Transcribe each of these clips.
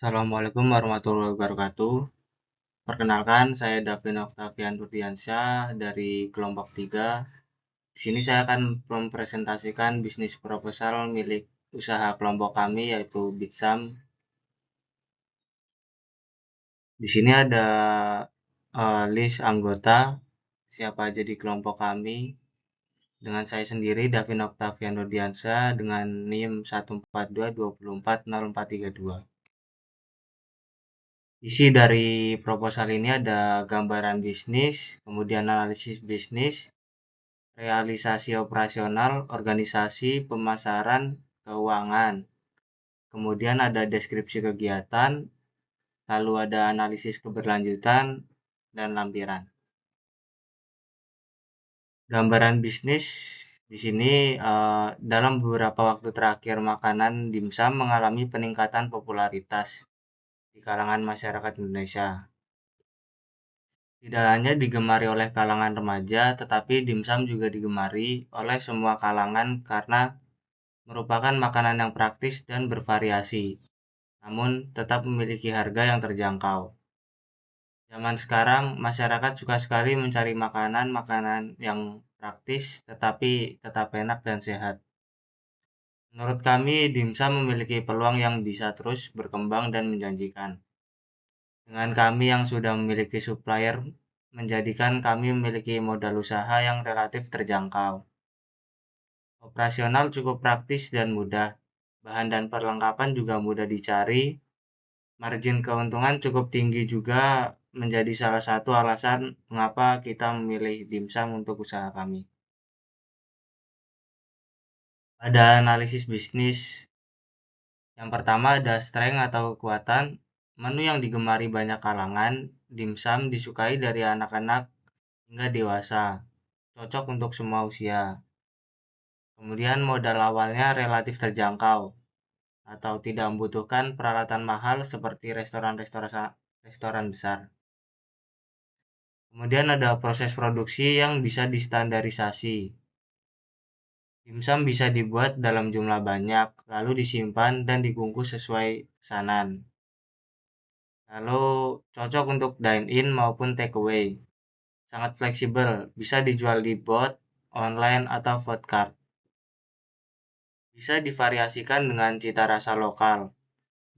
Assalamualaikum warahmatullahi wabarakatuh. Perkenalkan, saya Davin Octavian Rudiansyah dari kelompok 3. Di sini saya akan mempresentasikan bisnis proposal milik usaha kelompok kami yaitu Bitsam. Di sini ada list anggota siapa aja di kelompok kami. Dengan saya sendiri Davin Octavian Rudiansyah dengan NIM 14220404432. Isi dari proposal ini ada gambaran bisnis, kemudian analisis bisnis, realisasi operasional, organisasi, pemasaran, keuangan. Kemudian ada deskripsi kegiatan, lalu ada analisis keberlanjutan, dan lampiran. Gambaran bisnis di sini dalam beberapa waktu terakhir makanan dimsum mengalami peningkatan popularitas di kalangan masyarakat Indonesia. Tidak hanya digemari oleh kalangan remaja, tetapi dimsum juga digemari oleh semua kalangan karena merupakan makanan yang praktis dan bervariasi, namun tetap memiliki harga yang terjangkau. Zaman sekarang, masyarakat suka sekali mencari makanan-makanan yang praktis, tetapi tetap enak dan sehat. Menurut kami, dimsum memiliki peluang yang bisa terus berkembang dan menjanjikan. Dengan kami yang sudah memiliki supplier, menjadikan kami memiliki modal usaha yang relatif terjangkau. Operasional cukup praktis dan mudah. Bahan dan perlengkapan juga mudah dicari. Margin keuntungan cukup tinggi juga menjadi salah satu alasan mengapa kita memilih dimsum untuk usaha kami. Ada analisis bisnis. Yang pertama ada strength atau kekuatan. Menu yang digemari banyak kalangan, dimsum disukai dari anak-anak hingga dewasa. Cocok untuk semua usia. Kemudian modal awalnya relatif terjangkau atau tidak membutuhkan peralatan mahal seperti restoran besar. Kemudian ada proses produksi yang bisa distandarisasi. Dimsum bisa dibuat dalam jumlah banyak, lalu disimpan dan dibungkus sesuai pesanan. Lalu cocok untuk dine-in maupun take away. Sangat fleksibel, bisa dijual di bot, online, atau food cart. Bisa divariasikan dengan cita rasa lokal.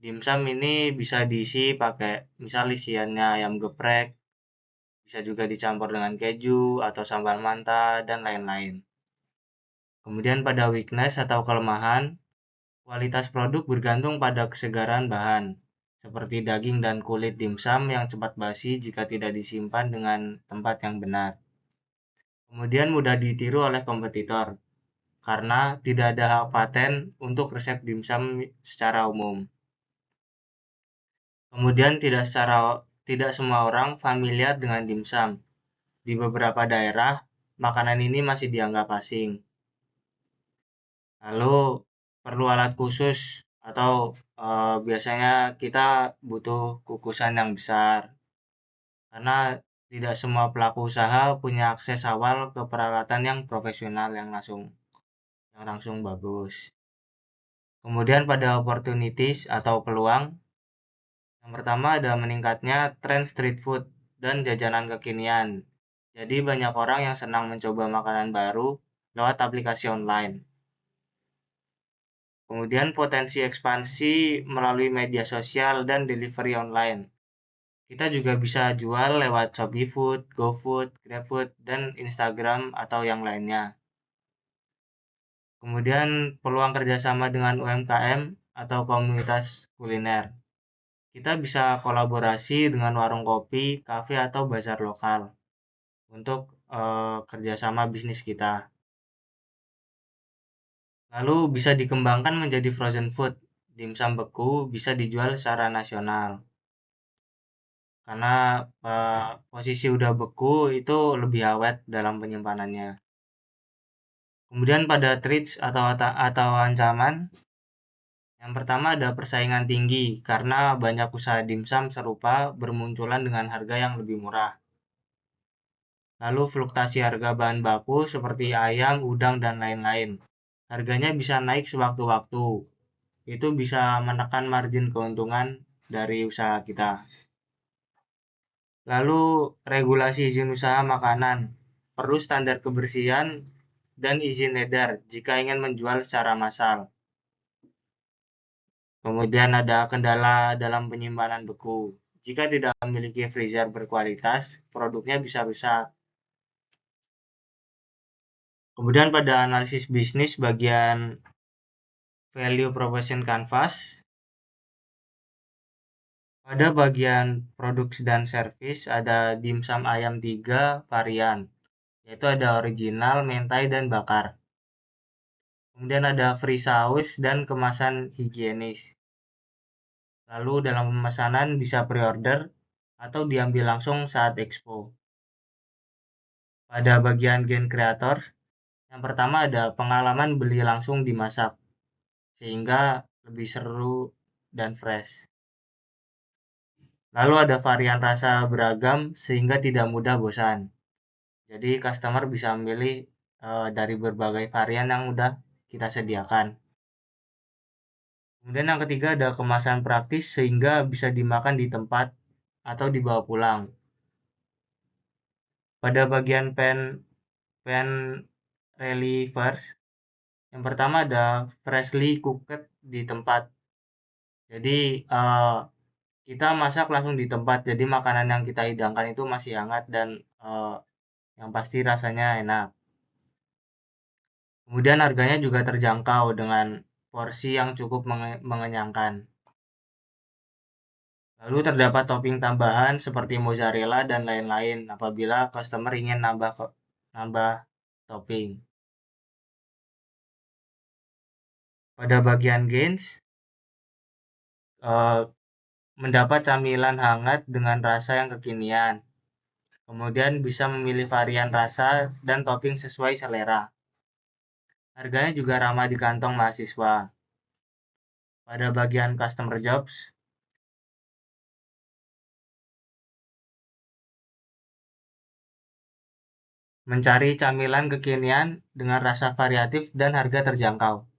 Dimsum ini bisa diisi pakai misal isiannya ayam geprek, bisa juga dicampur dengan keju atau sambal manta dan lain-lain. Kemudian pada weakness atau kelemahan, kualitas produk bergantung pada kesegaran bahan, seperti daging dan kulit dimsum yang cepat basi jika tidak disimpan dengan tempat yang benar. Kemudian mudah ditiru oleh kompetitor, karena tidak ada hak paten untuk resep dimsum secara umum. Kemudian tidak semua orang familiar dengan dimsum. Di beberapa daerah, makanan ini masih dianggap asing. Lalu perlu alat khusus atau biasanya kita butuh kukusan yang besar karena tidak semua pelaku usaha punya akses awal ke peralatan yang profesional yang langsung bagus. Kemudian pada opportunities atau peluang, yang pertama ada meningkatnya tren street food dan jajanan kekinian. Jadi banyak orang yang senang mencoba makanan baru lewat aplikasi online. Kemudian potensi ekspansi melalui media sosial dan delivery online. Kita juga bisa jual lewat Shopee Food, GoFood, GrabFood, dan Instagram atau yang lainnya. Kemudian peluang kerjasama dengan UMKM atau komunitas kuliner. Kita bisa kolaborasi dengan warung kopi, kafe, atau bazar lokal untuk kerjasama bisnis kita. Lalu bisa dikembangkan menjadi frozen food. Dimsum beku bisa dijual secara nasional. Karena posisi udah beku itu lebih awet dalam penyimpanannya. Kemudian pada threats atau ancaman, yang pertama ada persaingan tinggi karena banyak usaha dimsum serupa bermunculan dengan harga yang lebih murah. Lalu fluktuasi harga bahan baku seperti ayam, udang, dan lain-lain. Harganya bisa naik sewaktu-waktu. Itu bisa menekan margin keuntungan dari usaha kita. Lalu regulasi izin usaha makanan. Perlu standar kebersihan dan izin edar jika ingin menjual secara massal. Kemudian ada kendala dalam penyimpanan beku. Jika tidak memiliki freezer berkualitas, produknya bisa rusak. Kemudian pada analisis bisnis bagian value proposition canvas, pada bagian produk dan service ada dimsum ayam 3 varian, yaitu ada original, mentai, dan bakar. Kemudian ada free saus dan kemasan higienis. Lalu dalam pemesanan bisa pre-order atau diambil langsung saat expo. Pada bagian Gen Creator, yang pertama ada pengalaman beli langsung dimasak, sehingga lebih seru dan fresh. Lalu ada varian rasa beragam sehingga tidak mudah bosan. Jadi customer bisa memilih dari berbagai varian yang udah kita sediakan. Kemudian yang ketiga ada kemasan praktis sehingga bisa dimakan di tempat atau dibawa pulang. Pada bagian pen relievers, yang pertama ada freshly cooked di tempat. Jadi kita masak langsung di tempat. Jadi makanan yang kita hidangkan itu masih hangat dan yang pasti rasanya enak. Kemudian harganya juga terjangkau dengan porsi yang cukup mengenyangkan. Lalu terdapat topping tambahan seperti mozzarella dan lain-lain apabila customer ingin nambah topping. Pada bagian gains, mendapat camilan hangat dengan rasa yang kekinian. Kemudian bisa memilih varian rasa dan topping sesuai selera. Harganya juga ramah di kantong mahasiswa. Pada bagian customer jobs, mencari camilan kekinian dengan rasa variatif dan harga terjangkau.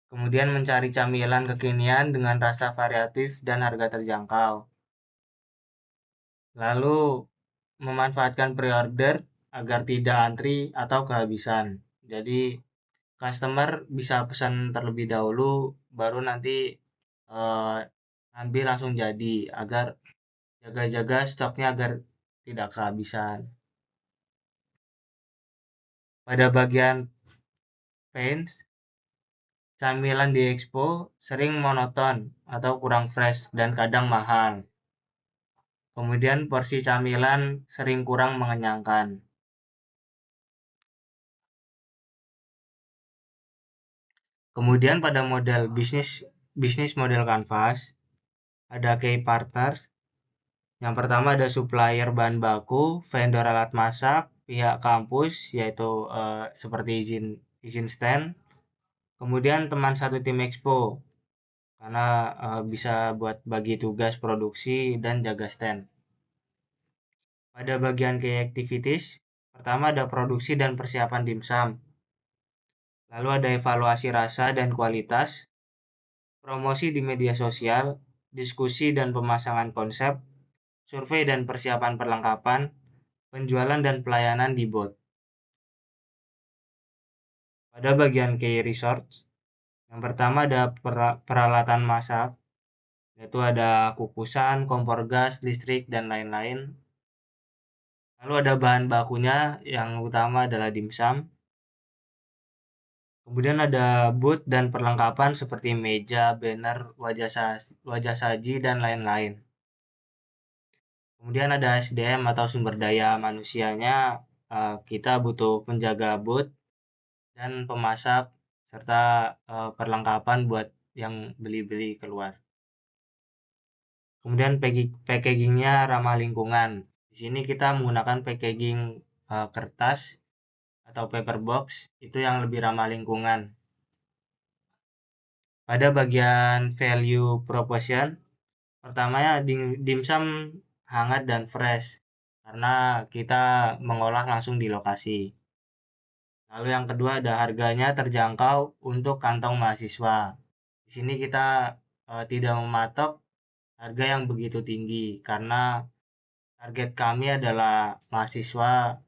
Kemudian mencari camilan kekinian dengan rasa variatif dan harga terjangkau. Lalu memanfaatkan pre-order agar tidak antri atau kehabisan. Jadi customer bisa pesan terlebih dahulu baru nanti ambil langsung jadi agar jaga-jaga stoknya agar tidak kehabisan. Pada bagian paints, camilan di expo sering monoton atau kurang fresh dan kadang mahal. Kemudian porsi camilan sering kurang mengenyangkan. Kemudian pada model bisnis model canvas ada key partners. Yang pertama ada supplier bahan baku, vendor alat masak, pihak kampus yaitu seperti izin stand. Kemudian teman satu tim expo karena bisa buat bagi tugas produksi dan jaga stand. Pada bagian key activities, pertama ada produksi dan persiapan dimsum. Lalu ada evaluasi rasa dan kualitas, promosi di media sosial, diskusi dan pemasangan konsep, survei dan persiapan perlengkapan, penjualan dan pelayanan di bot. Pada bagian key resource, yang pertama ada peralatan masak, yaitu ada kukusan, kompor gas, listrik, dan lain-lain. Lalu ada bahan bakunya, yang utama adalah dimsum. Kemudian ada booth dan perlengkapan seperti meja, banner, wajah saji, dan lain-lain. Kemudian ada SDM atau sumber daya manusianya, kita butuh penjaga booth dan pemasak serta perlengkapan buat yang beli-beli keluar. Kemudian packagingnya ramah lingkungan. Di sini kita menggunakan packaging kertas atau paper box itu yang lebih ramah lingkungan. Pada bagian value proposition, pertamanya dimsum hangat dan fresh karena kita mengolah langsung di lokasi. Lalu yang kedua ada harganya terjangkau untuk kantong mahasiswa. Di sini kita tidak mematok harga yang begitu tinggi karena target kami adalah mahasiswa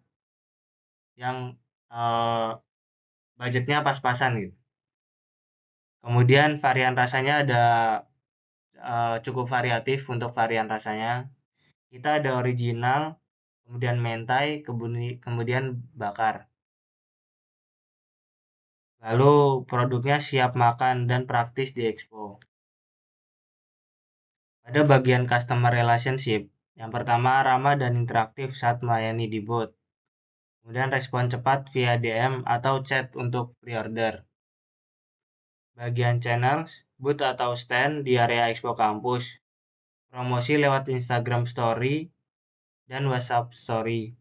yang eh, budgetnya pas-pasan gitu. Kemudian varian rasanya ada cukup variatif untuk varian rasanya. Kita ada original, kemudian mentai, kemudian bakar. Lalu produknya siap makan dan praktis di expo. Pada bagian customer relationship, yang pertama ramah dan interaktif saat melayani di booth. Kemudian respon cepat via DM atau chat untuk pre-order. Bagian channels, booth atau stand di area expo kampus. Promosi lewat Instagram Story dan WhatsApp Story.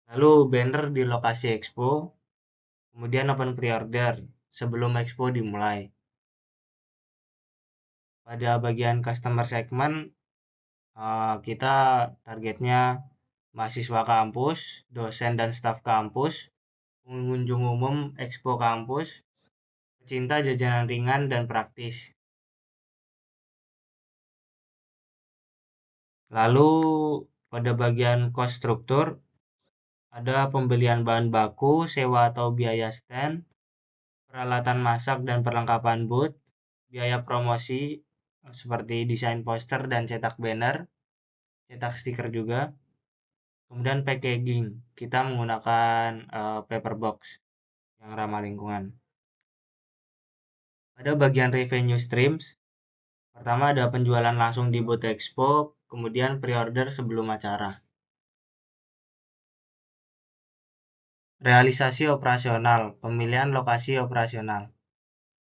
Lalu banner di lokasi expo, kemudian open pre-order sebelum expo dimulai. Pada bagian customer segment, kita targetnya mahasiswa kampus, dosen dan staf kampus, pengunjung umum expo kampus, pecinta jajanan ringan dan praktis. Lalu pada bagian cost struktur, ada pembelian bahan baku, sewa atau biaya stand, peralatan masak dan perlengkapan booth, biaya promosi seperti desain poster dan cetak banner, cetak stiker juga. Kemudian packaging, kita menggunakan paper box yang ramah lingkungan. Pada bagian revenue streams, pertama ada penjualan langsung di booth expo, kemudian pre-order sebelum acara. Realisasi operasional, pemilihan lokasi operasional.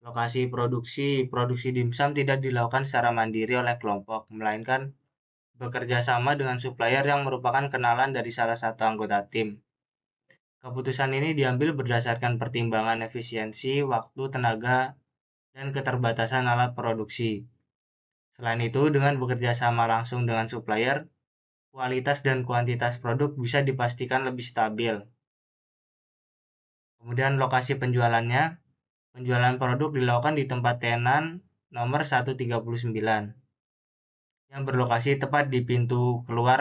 Lokasi produksi dimsum tidak dilakukan secara mandiri oleh kelompok, melainkan bekerja sama dengan supplier yang merupakan kenalan dari salah satu anggota tim. Keputusan ini diambil berdasarkan pertimbangan efisiensi, waktu, tenaga, dan keterbatasan alat produksi. Selain itu, dengan bekerja sama langsung dengan supplier, kualitas dan kuantitas produk bisa dipastikan lebih stabil. Kemudian lokasi penjualannya, penjualan produk dilakukan di tempat tenan nomor 139 yang berlokasi tepat di pintu keluar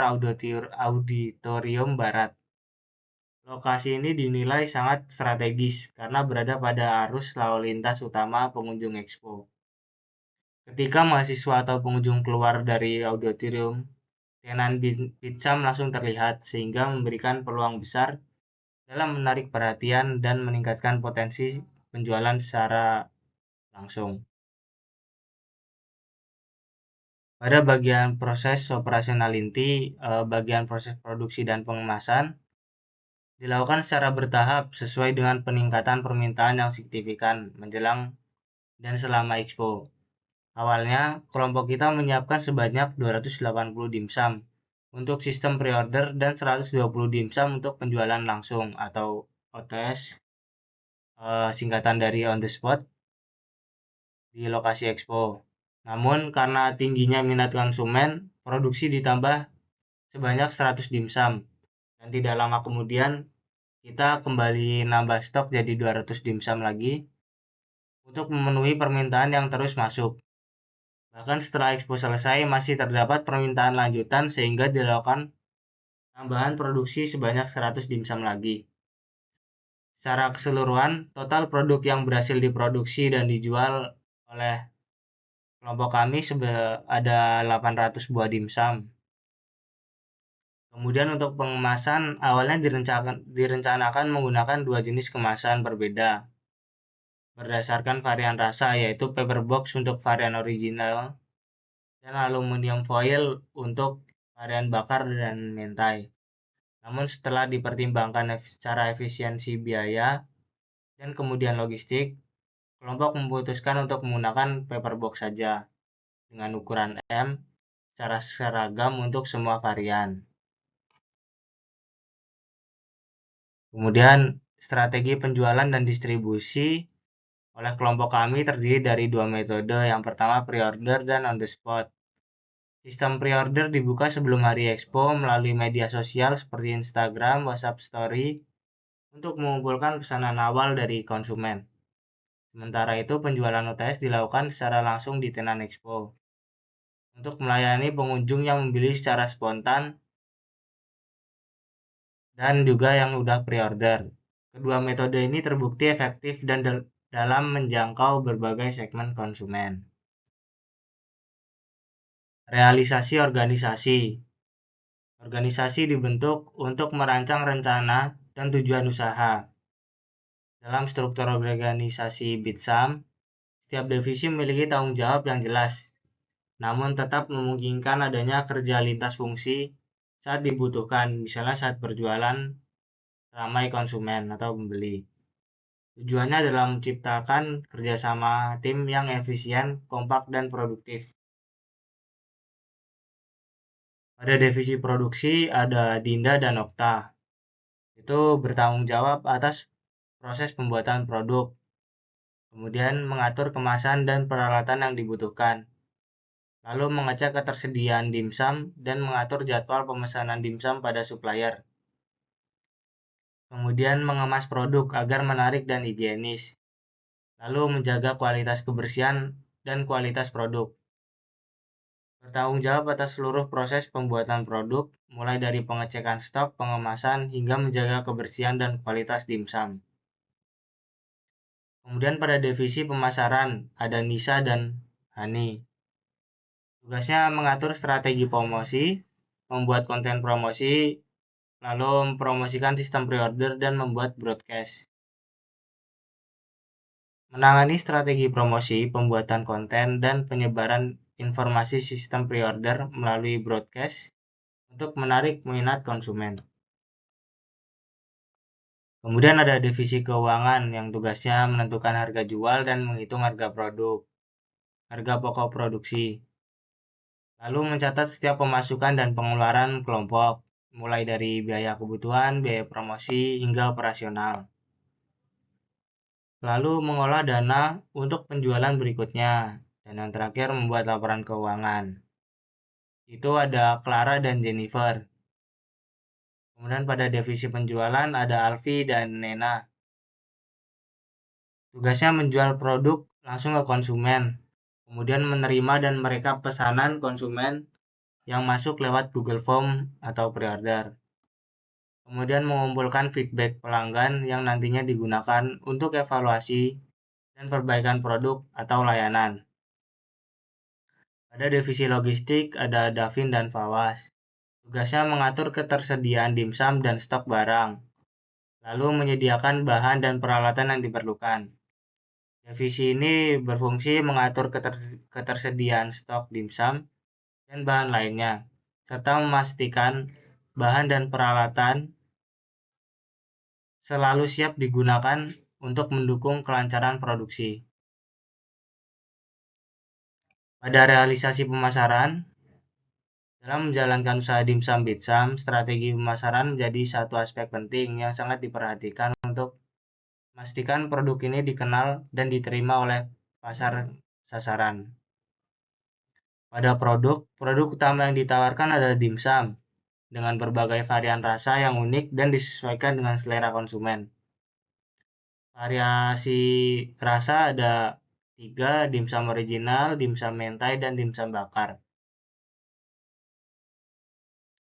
auditorium barat. Lokasi ini dinilai sangat strategis karena berada pada arus lalu lintas utama pengunjung expo. Ketika mahasiswa atau pengunjung keluar dari auditorium, tenan Bitsam langsung terlihat sehingga memberikan peluang besar dalam menarik perhatian dan meningkatkan potensi penjualan secara langsung. Pada bagian proses operasional inti, bagian proses produksi dan pengemasan dilakukan secara bertahap sesuai dengan peningkatan permintaan yang signifikan menjelang dan selama expo. Awalnya, kelompok kita menyiapkan sebanyak 280 dimsum untuk sistem pre-order dan 120 dimsum untuk penjualan langsung atau OTS, singkatan dari on the spot di lokasi expo. Namun karena tingginya minat konsumen, produksi ditambah sebanyak 100 dimsum dan tidak lama kemudian kita kembali nambah stok jadi 200 dimsum lagi untuk memenuhi permintaan yang terus masuk. Bahkan setelah expo selesai masih terdapat permintaan lanjutan sehingga dilakukan tambahan produksi sebanyak 100 dimsum lagi. Secara keseluruhan, total produk yang berhasil diproduksi dan dijual oleh kelompok kami ada 800 buah dimsum. Kemudian untuk pengemasan, awalnya direncanakan menggunakan dua jenis kemasan berbeda berdasarkan varian rasa, yaitu paper box untuk varian original dan aluminium foil untuk varian bakar dan mentai. Namun setelah dipertimbangkan secara efisiensi biaya dan kemudian logistik, kelompok memutuskan untuk menggunakan paper box saja dengan ukuran M secara seragam untuk semua varian. Kemudian strategi penjualan dan distribusi oleh kelompok kami terdiri dari dua metode. Yang pertama pre-order dan on the spot. Sistem pre-order dibuka sebelum hari expo melalui media sosial seperti Instagram, WhatsApp Story untuk mengumpulkan pesanan awal dari konsumen. Sementara itu penjualan OTS dilakukan secara langsung di tenan expo. untuk melayani pengunjung yang membeli secara spontan dan juga yang udah pre-order. Kedua metode ini terbukti efektif dan dalam menjangkau berbagai segmen konsumen. Realisasi organisasi. Organisasi dibentuk untuk merancang rencana dan tujuan usaha. Dalam struktur organisasi Bitsam, setiap divisi memiliki tanggung jawab yang jelas, namun tetap memungkinkan adanya kerja lintas fungsi saat dibutuhkan, misalnya saat berjualan ramai konsumen atau pembeli. Tujuannya adalah menciptakan kerjasama tim yang efisien, kompak, dan produktif. Pada divisi produksi ada Dinda dan Okta. Itu bertanggung jawab atas proses pembuatan produk, kemudian mengatur kemasan dan peralatan yang dibutuhkan, lalu mengecek ketersediaan dimsum dan mengatur jadwal pemesanan dimsum pada supplier. Kemudian mengemas produk agar menarik dan higienis, lalu menjaga kualitas kebersihan dan kualitas produk. Bertanggung jawab atas seluruh proses pembuatan produk, mulai dari pengecekan stok, pengemasan, hingga menjaga kebersihan dan kualitas dimsum. Kemudian pada divisi pemasaran, ada Nisa dan Hani. Tugasnya mengatur strategi promosi, membuat konten promosi, lalu mempromosikan sistem pre-order dan membuat broadcast. Menangani strategi promosi, pembuatan konten, dan penyebaran informasi sistem pre-order melalui broadcast untuk menarik minat konsumen. Kemudian ada divisi keuangan yang tugasnya menentukan harga jual dan menghitung harga produk, harga pokok produksi. Lalu mencatat setiap pemasukan dan pengeluaran kelompok, mulai dari biaya kebutuhan, biaya promosi, hingga operasional. Lalu mengolah dana untuk penjualan berikutnya, dan yang terakhir membuat laporan keuangan. Itu ada Clara dan Jennifer. Kemudian pada divisi penjualan ada Alfi dan Nena. Tugasnya menjual produk langsung ke konsumen, kemudian menerima dan merekap pesanan konsumen yang masuk lewat Google Form atau pre-order. Kemudian mengumpulkan feedback pelanggan yang nantinya digunakan untuk evaluasi dan perbaikan produk atau layanan. Pada divisi logistik ada Davin dan Fawas. Tugasnya mengatur ketersediaan dimsum dan stok barang, lalu menyediakan bahan dan peralatan yang diperlukan. Divisi ini berfungsi mengatur ketersediaan stok dimsum dan bahan lainnya, serta memastikan bahan dan peralatan selalu siap digunakan untuk mendukung kelancaran produksi. Pada realisasi pemasaran, dalam menjalankan usaha dimsum Bitsam, strategi pemasaran menjadi satu aspek penting yang sangat diperhatikan untuk memastikan produk ini dikenal dan diterima oleh pasar sasaran. Pada produk utama yang ditawarkan adalah dimsum, dengan berbagai varian rasa yang unik dan disesuaikan dengan selera konsumen. Variasi rasa ada 3, dimsum original, dimsum mentai, dan dimsum bakar.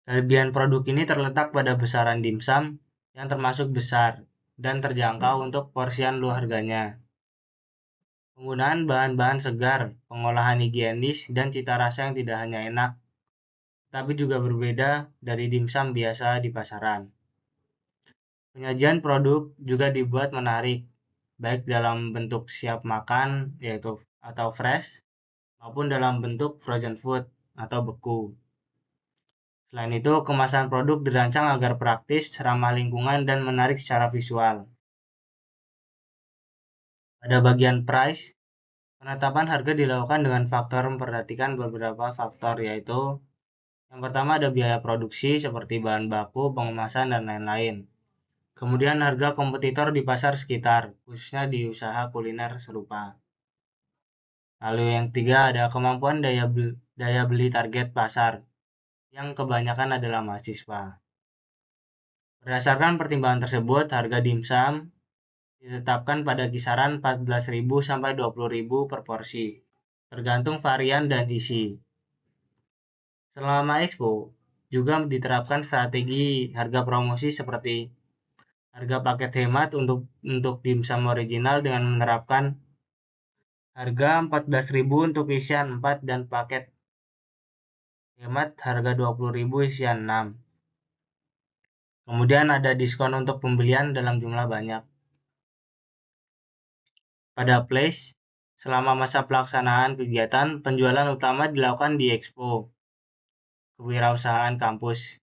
Kelebihan produk ini terletak pada besaran dimsum yang termasuk besar dan terjangkau untuk porsian luar harganya. Penggunaan bahan-bahan segar, pengolahan higienis, dan cita rasa yang tidak hanya enak, tapi juga berbeda dari dimsum biasa di pasaran. Penyajian produk juga dibuat menarik, baik dalam bentuk siap makan yaitu atau fresh, maupun dalam bentuk frozen food atau beku. Selain itu, kemasan produk dirancang agar praktis, ramah lingkungan, dan menarik secara visual. Pada bagian price, penetapan harga dilakukan dengan faktor memperhatikan beberapa faktor, yaitu yang pertama ada biaya produksi seperti bahan baku, pengemasan, dan lain-lain. Kemudian harga kompetitor di pasar sekitar, khususnya di usaha kuliner serupa. Lalu yang ketiga ada kemampuan daya beli target pasar, yang kebanyakan adalah mahasiswa. Berdasarkan pertimbangan tersebut, harga dimsum ditetapkan pada kisaran 14.000 sampai 20.000 per porsi, tergantung varian dan isi. Selama Expo, juga diterapkan strategi harga promosi seperti harga paket hemat untuk dimsum original dengan menerapkan harga 14.000 untuk isian 4 dan paket hemat harga 20.000 isian 6. Kemudian ada diskon untuk pembelian dalam jumlah banyak. Pada Place, selama masa pelaksanaan kegiatan, penjualan utama dilakukan di Expo, kewirausahaan kampus.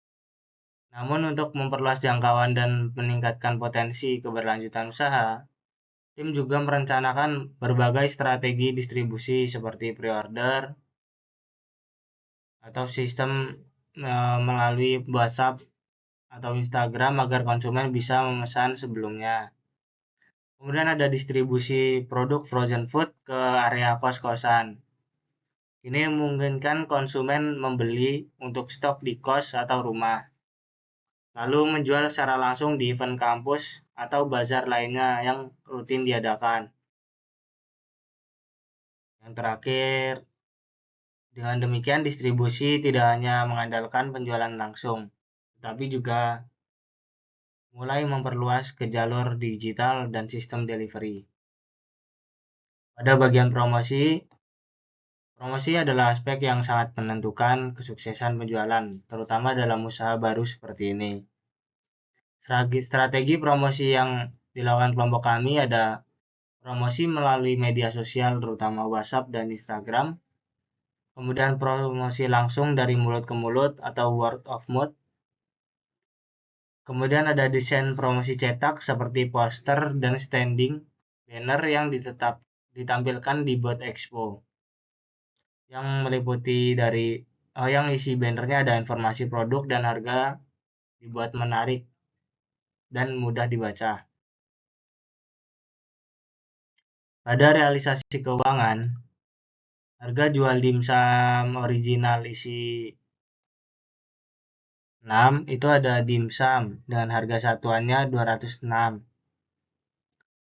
Namun untuk memperluas jangkauan dan meningkatkan potensi keberlanjutan usaha, tim juga merencanakan berbagai strategi distribusi seperti pre-order atau sistem melalui WhatsApp atau Instagram agar konsumen bisa memesan sebelumnya. Kemudian ada distribusi produk frozen food ke area kos-kosan. Ini memungkinkan konsumen membeli untuk stok di kos atau rumah, lalu menjual secara langsung di event kampus atau bazar lainnya yang rutin diadakan. Yang terakhir, dengan demikian distribusi tidak hanya mengandalkan penjualan langsung, tetapi juga mulai memperluas ke jalur digital dan sistem delivery. Pada bagian promosi, promosi adalah aspek yang sangat menentukan kesuksesan penjualan, terutama dalam usaha baru seperti ini. Strategi promosi yang dilakukan kelompok kami ada promosi melalui media sosial terutama WhatsApp dan Instagram, kemudian promosi langsung dari mulut ke mulut atau word of mouth, kemudian ada desain promosi cetak seperti poster dan standing banner yang ditampilkan di booth expo, yang meliputi yang isi bannernya ada informasi produk dan harga dibuat menarik dan mudah dibaca. Pada realisasi keuangan, harga jual dimsum original isi 6 itu ada dimsum dengan harga satuannya 206.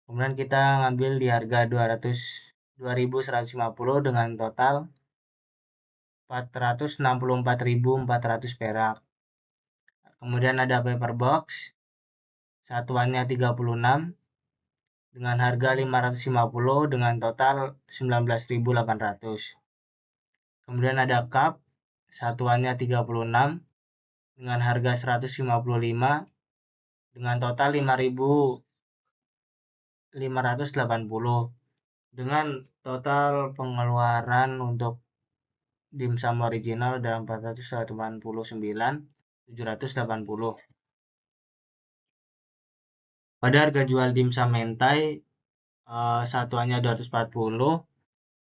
Kemudian kita ngambil di harga 2.150 dengan total 464.400 perak. Kemudian ada paper box, satuannya 36 dengan harga 550 dengan total 19.800. Kemudian ada cup, satuannya 36 dengan harga 155 dengan total 5.580 dengan total pengeluaran untuk dimsum original dalam 489.780. Pada harga jual dimsum mentai satuannya 240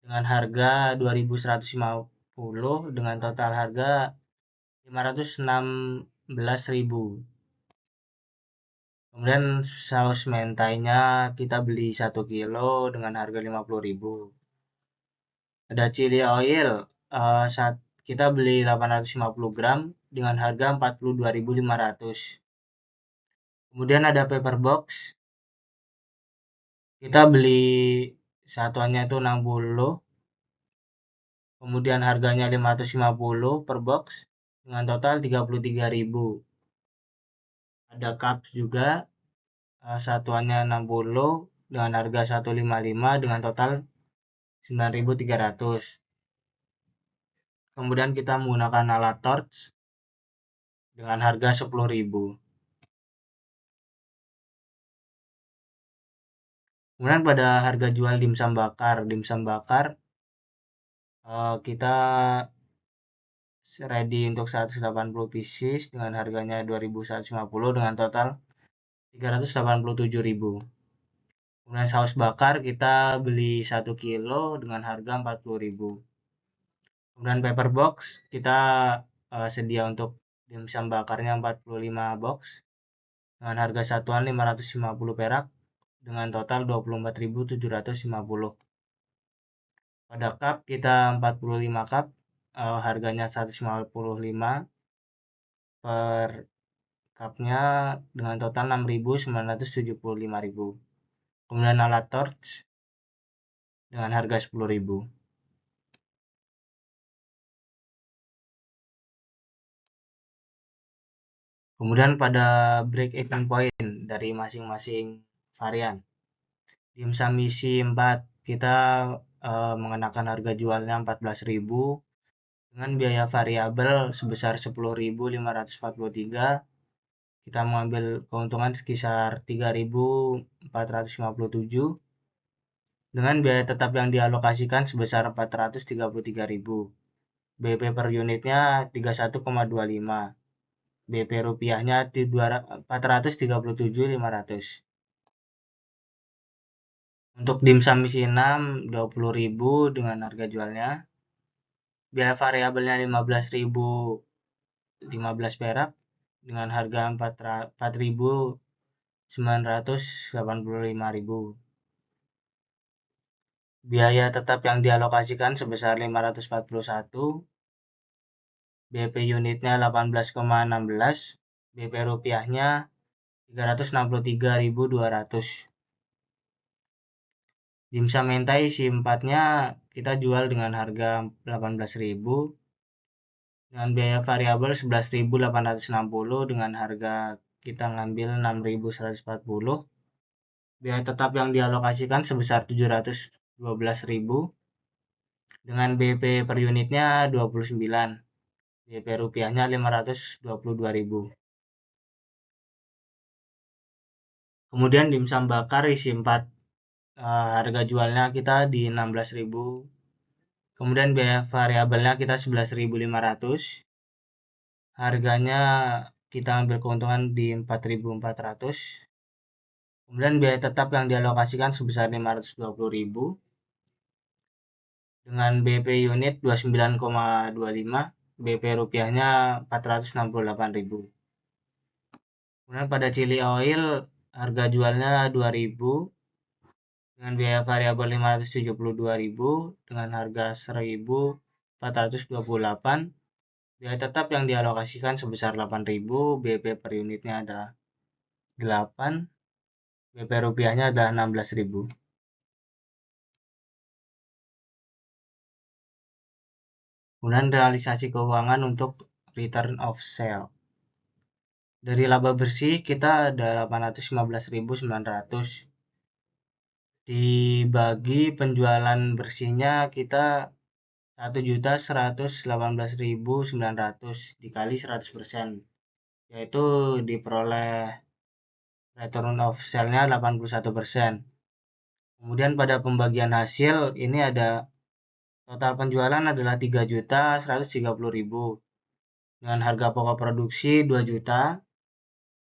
dengan harga 2.150 dengan total harga 516.000. Kemudian saus mentainya kita beli 1 kilo dengan harga 50.000. Ada chili oil, kita beli 850 gram dengan harga 42.500. Kemudian ada paper box, kita beli satuannya itu 60, kemudian harganya 550 per box dengan total 33.000. Ada cups juga, satuannya 60 dengan harga 155 dengan total 9.300. Kemudian kita menggunakan alat torch dengan harga 10.000. Kemudian pada harga jual dimsum bakar kita ready untuk 180 pieces dengan harganya 2.150 dengan total 387.000. Kemudian saus bakar kita beli 1 kilo dengan harga 40.000. Kemudian paper box kita sedia untuk dimsum bakarnya 45 box dengan harga satuan 550 perak dengan total 24.750. Pada cup kita 45 cup, harganya 155 per cupnya dengan total 6.975.000. Kemudian alat torch dengan harga 10.000. Kemudian pada break-even point dari masing-masing varian. Dimsum isi 4 kita mengenakan harga jualnya 14.000 dengan biaya variabel sebesar 10.543. Kita mengambil keuntungan sekisar 3.457 dengan biaya tetap yang dialokasikan sebesar 433.000. BP per unitnya 31,25. BP rupiahnya 437.500. Untuk dimsum isi 6 20.000 dengan harga jualnya. Biaya variabelnya 15.015 perak dengan harga 4.985.000. Biaya tetap yang dialokasikan sebesar 541. BP unitnya 18,16. BP rupiahnya 363.200. Dimsum mentai isi 4-nya kita jual dengan harga 18.000 dengan biaya variabel 11.860 dengan harga kita ngambil 6.140. Biaya tetap yang dialokasikan sebesar 712.000 dengan BP per unitnya 29. BP rupiahnya 522.000. Kemudian dimsum bakar isi 4, harga jualnya kita di 16.000. Kemudian biaya variabelnya kita 11.500. Harganya kita ambil keuntungan di 4.400. Kemudian biaya tetap yang dialokasikan sebesar 520.000 dengan BP unit 29,25. BP rupiahnya 468.000. Kemudian pada chili oil harga jualnya 2.000 dengan biaya variabel 572.000 dengan harga 1.428. Biaya tetap yang dialokasikan sebesar 8.000. BP per unitnya adalah 8. BP rupiahnya adalah 16.000. Kemudian realisasi keuangan untuk return of sale. Dari laba bersih kita ada 815.900. Dibagi penjualan bersihnya kita 1.118.900 dikali 100%, yaitu diperoleh return of sale-nya 81%. Kemudian pada pembagian hasil ini ada total penjualan adalah 3.130.000 dengan harga pokok produksi 2 juta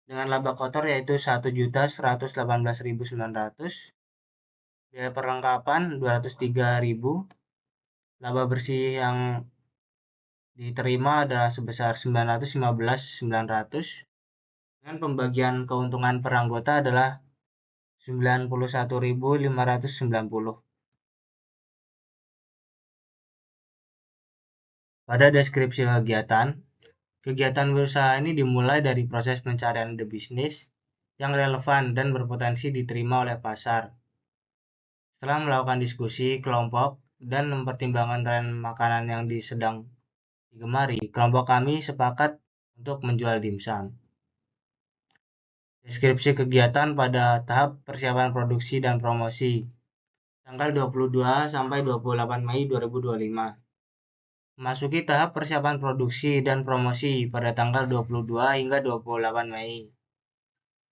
dengan laba kotor yaitu 1.118.900. Biaya perlengkapan 203.000. Laba bersih yang diterima ada sebesar 915.900 dengan pembagian keuntungan per anggota adalah 91.590. Pada deskripsi kegiatan berusaha ini dimulai dari proses pencarian ide bisnis yang relevan dan berpotensi diterima oleh pasar. Setelah melakukan diskusi kelompok dan mempertimbangkan tren makanan yang sedang digemari, kelompok kami sepakat untuk menjual dimsum. Deskripsi kegiatan pada tahap persiapan produksi dan promosi. Tanggal 22 sampai 28 Mei 2025. Memasuki tahap persiapan produksi dan promosi pada tanggal 22 hingga 28 Mei.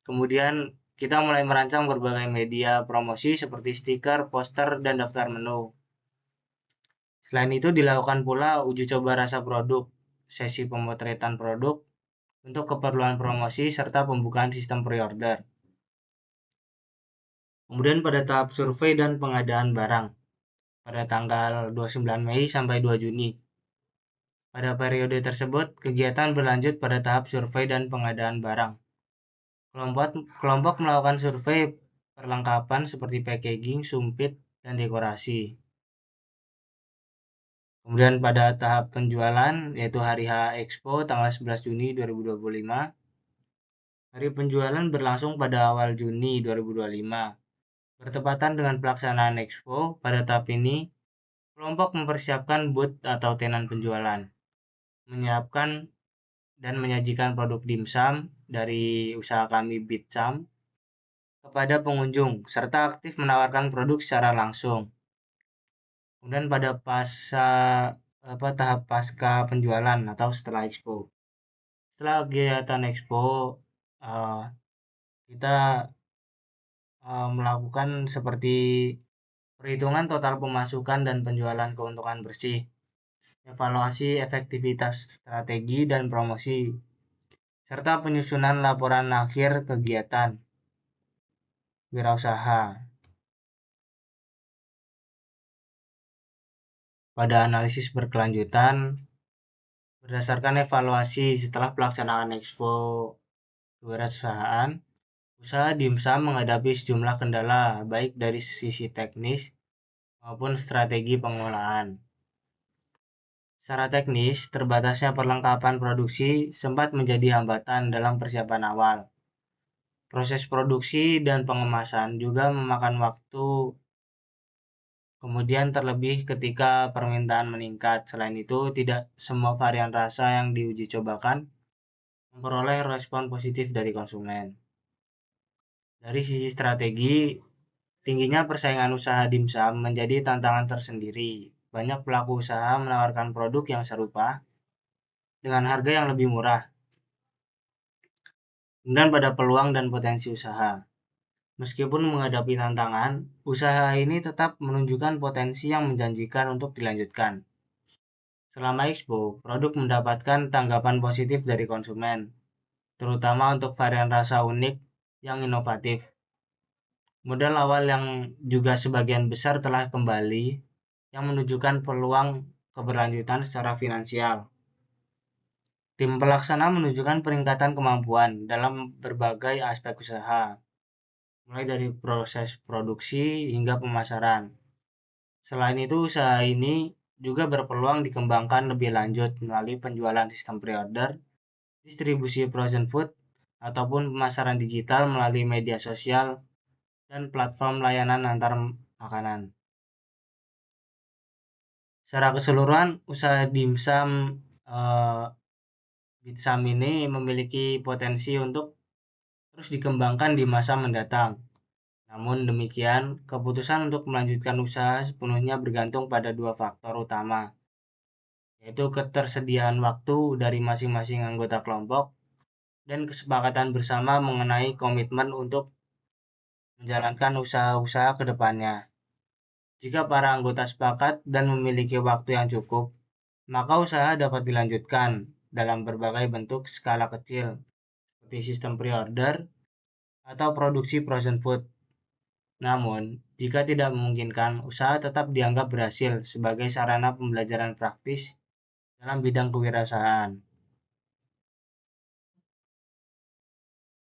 Kemudian kita mulai merancang berbagai media promosi seperti stiker, poster, dan daftar menu. Selain itu dilakukan pula uji coba rasa produk, sesi pemotretan produk untuk keperluan promosi serta pembukaan sistem pre-order. Kemudian pada tahap survei dan pengadaan barang pada tanggal 29 Mei sampai 2 Juni. Pada periode tersebut, kegiatan berlanjut pada tahap survei dan pengadaan barang. Kelompok melakukan survei perlengkapan seperti packaging, sumpit, dan dekorasi. Kemudian pada tahap penjualan, yaitu hari H Expo tanggal 11 Juni 2025. Hari penjualan berlangsung pada awal Juni 2025. Bertepatan dengan pelaksanaan Expo, pada tahap ini, kelompok mempersiapkan booth atau tenan penjualan, menyiapkan dan menyajikan produk dimsum dari usaha kami Bitsum kepada pengunjung, serta aktif menawarkan produk secara langsung. Kemudian pada tahap pasca penjualan atau setelah expo. Setelah kegiatan expo, eh, kita melakukan seperti perhitungan total pemasukan dan penjualan keuntungan bersih, evaluasi efektivitas strategi dan promosi, serta penyusunan laporan akhir kegiatan wirausaha. Pada analisis berkelanjutan, berdasarkan evaluasi setelah pelaksanaan Expo kewirausahaan, usaha dimsum menghadapi sejumlah kendala baik dari sisi teknis maupun strategi pengolahan. Secara teknis, terbatasnya perlengkapan produksi sempat menjadi hambatan dalam persiapan awal. Proses produksi dan pengemasan juga memakan waktu, kemudian terlebih ketika permintaan meningkat. Selain itu, tidak semua varian rasa yang diuji cobakan memperoleh respon positif dari konsumen. Dari sisi strategi, tingginya persaingan usaha dimsum menjadi tantangan tersendiri. Banyak pelaku usaha menawarkan produk yang serupa dengan harga yang lebih murah. Kemudian pada peluang dan potensi usaha. Meskipun menghadapi tantangan, usaha ini tetap menunjukkan potensi yang menjanjikan untuk dilanjutkan. Selama Expo, produk mendapatkan tanggapan positif dari konsumen, terutama untuk varian rasa unik yang inovatif. Modal awal yang juga sebagian besar telah kembali, yang menunjukkan peluang keberlanjutan secara finansial. Tim pelaksana menunjukkan peningkatan kemampuan dalam berbagai aspek usaha, mulai dari proses produksi hingga pemasaran. Selain itu, usaha ini juga berpeluang dikembangkan lebih lanjut melalui penjualan sistem pre-order, distribusi frozen food, ataupun pemasaran digital melalui media sosial dan platform layanan antar makanan. Secara keseluruhan, usaha dimsum eh, Bitsum ini memiliki potensi untuk terus dikembangkan di masa mendatang. Namun demikian, keputusan untuk melanjutkan usaha sepenuhnya bergantung pada dua faktor utama, yaitu ketersediaan waktu dari masing-masing anggota kelompok dan kesepakatan bersama mengenai komitmen untuk menjalankan usaha-usaha ke depannya. Jika para anggota sepakat dan memiliki waktu yang cukup, maka usaha dapat dilanjutkan dalam berbagai bentuk skala kecil, seperti sistem pre-order atau produksi frozen food. Namun, jika tidak memungkinkan, usaha tetap dianggap berhasil sebagai sarana pembelajaran praktis dalam bidang kewirausahaan.